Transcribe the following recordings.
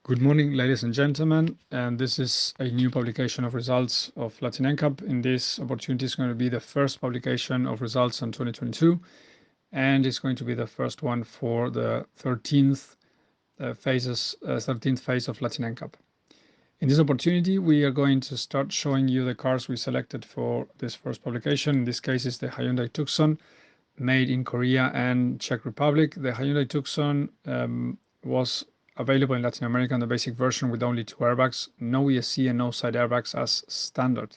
Good morning, ladies and gentlemen, and this is a new publication of results of Latin NCAP. In this opportunity is going to be the first publication of results on 2022, and it's going to be the first one for the 13th phase of Latin NCAP. In this opportunity, we are going to start showing you the cars we selected for this first publication. In this case, is the Hyundai Tucson, made in Korea and Czech Republic. The Hyundai Tucson was available in Latin America in the basic version with only 2 airbags, no ESC and no side airbags as standard.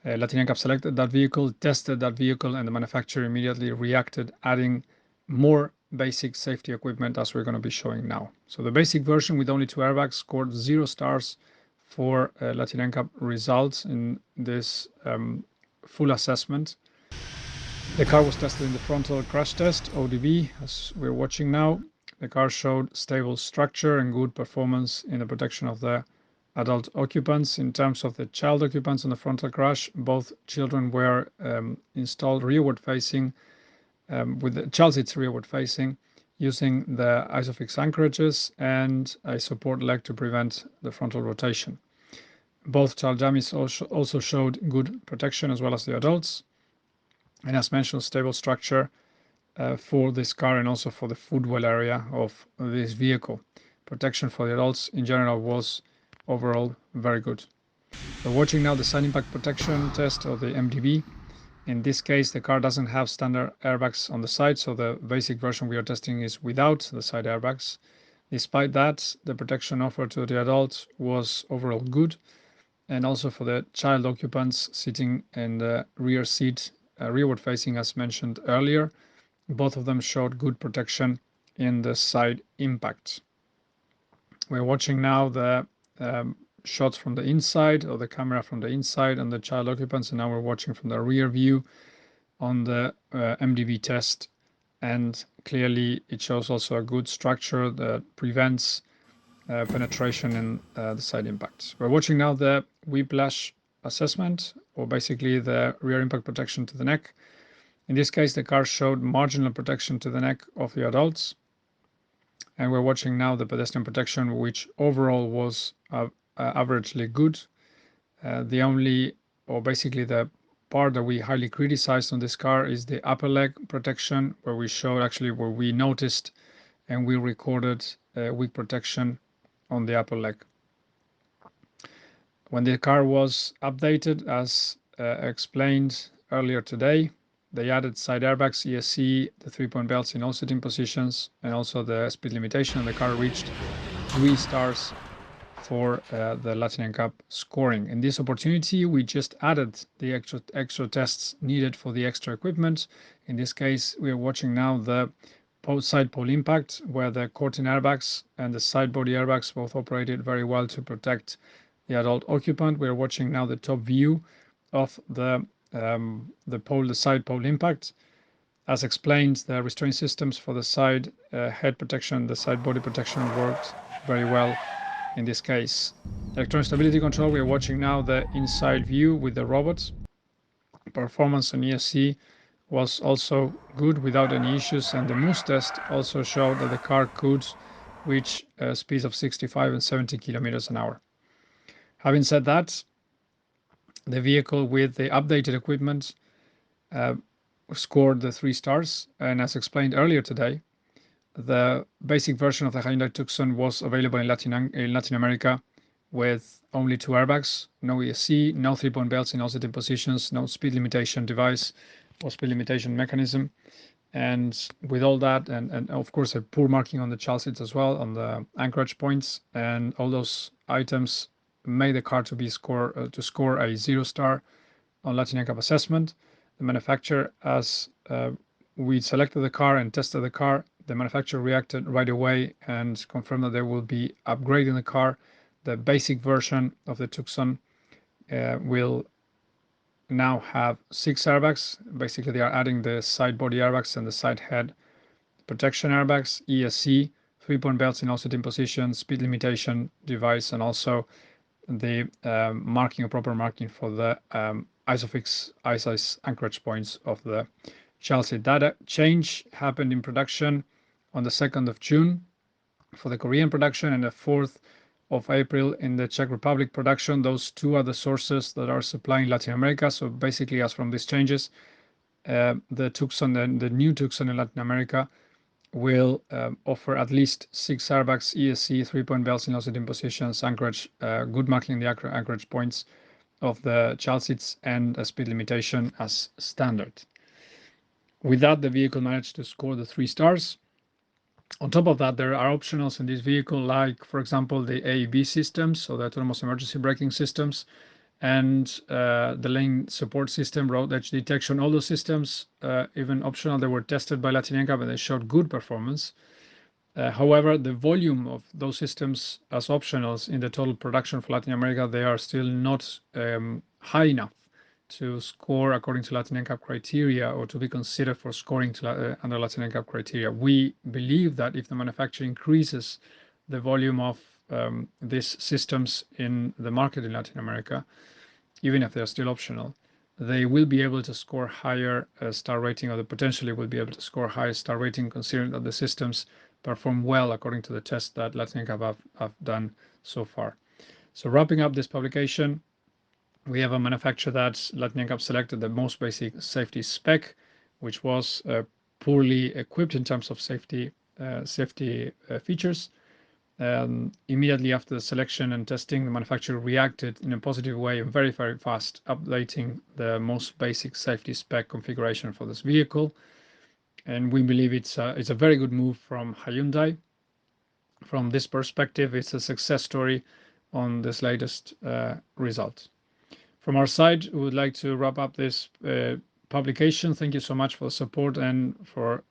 Latin NCAP selected that vehicle, tested that vehicle, and the manufacturer immediately reacted, adding more basic safety equipment as we're going to be showing now. So the basic version with only 2 airbags scored 0 stars for Latin NCAP results in this full assessment. The car was tested in the frontal crash test, ODB, as we're watching now. The car showed stable structure and good performance in the protection of the adult occupants. In terms of the child occupants on the frontal crash, both children were installed rearward facing, with the child seats rearward facing, using the ISOFIX anchorages and a support leg to prevent the frontal rotation. Both child dummies also showed good protection as well as the adults. And as mentioned, stable structure for this car and also for the footwell area of this vehicle. Protection for the adults in general was overall very good. We're watching now the side impact protection test, or the MDB. In this case, the car doesn't have standard airbags on the side, so the basic version we are testing is without the side airbags. Despite that, the protection offered to the adults was overall good, and also for the child occupants sitting in the rear seat, rearward facing as mentioned earlier, both of them showed good protection in the side impact. We're watching now the shots from the inside, or the camera from the inside on the child occupants, and now we're watching from the rear view on the MDB test, and clearly it shows also a good structure that prevents penetration in the side impacts. We're watching now the Whiplash Assessment, or basically the rear impact protection to the neck. In this case, the car showed marginal protection to the neck of the adults. And we're watching now the pedestrian protection, which overall was averagely good. The only, or basically the part that we highly criticized on this car is the upper leg protection, where we showed actually where we noticed and we recorded weak protection on the upper leg. When the car was updated, as explained earlier today, they added side airbags, ESC, the 3-point belts in all sitting positions, and also the speed limitation. And the car reached 3 stars for the Latin NCAP scoring. In this opportunity, we just added the extra tests needed for the extra equipment. In this case, we are watching now the side pole impact, where the cortin airbags and the side body airbags both operated very well to protect the adult occupant. We are watching now the top view of the side pole impact. As explained, the restraint systems for the side head protection, the side body protection worked very well in this case. Electronic stability control, we are watching now the inside view with the robots. Performance on ESC was also good without any issues, and the Moose test also showed that the car could reach speeds of 65 and 70 kilometers an hour. Having said that, the vehicle with the updated equipment scored the 3 stars, and as explained earlier today, the basic version of the Hyundai Tucson was available in Latin America with only 2 airbags, no ESC, no 3-point belts in all sitting positions, no speed limitation device or speed limitation mechanism. And with all that, and of course a poor marking on the child seats as well, on the anchorage points, and all those items made the car to score a 0 star on Latin NCAP assessment. The manufacturer, as we selected the car and tested the car, the manufacturer reacted right away and confirmed that they will be upgrading the car. The basic version of the Tucson will now have 6 airbags. Basically, they are adding the side body airbags and the side head protection airbags, ESC, 3-point belts in all sitting positions, speed limitation device, and also the proper marking for the ISOFIX anchorage points of the child seat. That change happened in production on the 2nd of June. for the Korean production and the 4th of April in the Czech Republic production. Those two are the sources that are supplying Latin America. So basically, as from these changes, the Tucson, the new Tucson in Latin America will offer at least 6 airbags, ESC, 3-point belts in low sitting positions, anchorage, good marking in the anchorage points of the child seats, and a speed limitation as standard. With that, the vehicle managed to score the 3 stars. On top of that, there are optionals in this vehicle, like, for example, the AEB systems, so the autonomous emergency braking systems, and the lane support system, road edge detection. All those systems, even optional, they were tested by Latin NCAP and they showed good performance. However, the volume of those systems as optionals in the total production for Latin America, they are still not high enough to score according to Latin NCAP criteria or to be considered for scoring under Latin NCAP criteria. We believe that if the manufacturer increases the volume of these systems in the market in Latin America, even if they're still optional, they will be able to score higher star rating, or they potentially will be able to score higher star rating, considering that the systems perform well according to the test that Latin NCAP have done so far. So wrapping up this publication, we have a manufacturer that Latin NCAP selected the most basic safety spec, which was poorly equipped in terms of safety features. Immediately after the selection and testing, the manufacturer reacted in a positive way and very, very fast, updating the most basic safety spec configuration for this vehicle. And we believe it's a very good move from Hyundai. From this perspective, it's a success story on this latest result. From our side, we would like to wrap up this publication. Thank you so much for the support and for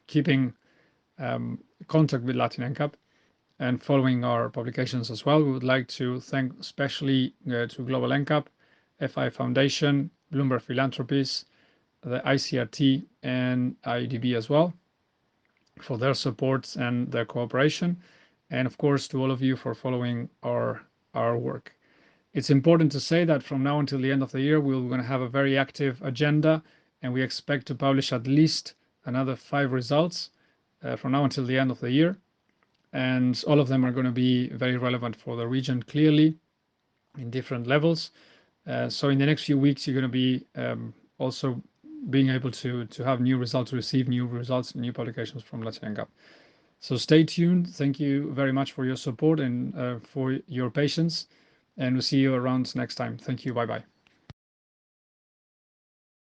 keeping contact with Latin NCAP and following our publications as well. We would like to thank especially to Global NCAP, FI Foundation, Bloomberg Philanthropies, the ICRT, and IDB as well for their support and their cooperation. And of course, to all of you for following our work. It's important to say that from now until the end of the year, we're going to have a very active agenda, and we expect to publish at least another 5 results from now until the end of the year. And all of them are going to be very relevant for the region, clearly, in different levels. So in the next few weeks, you're going to be also being able to have new results, receive new results, new publications from Latin NCAP. So stay tuned. Thank you very much for your support and for your patience. And we'll see you around next time. Thank you. Bye-bye.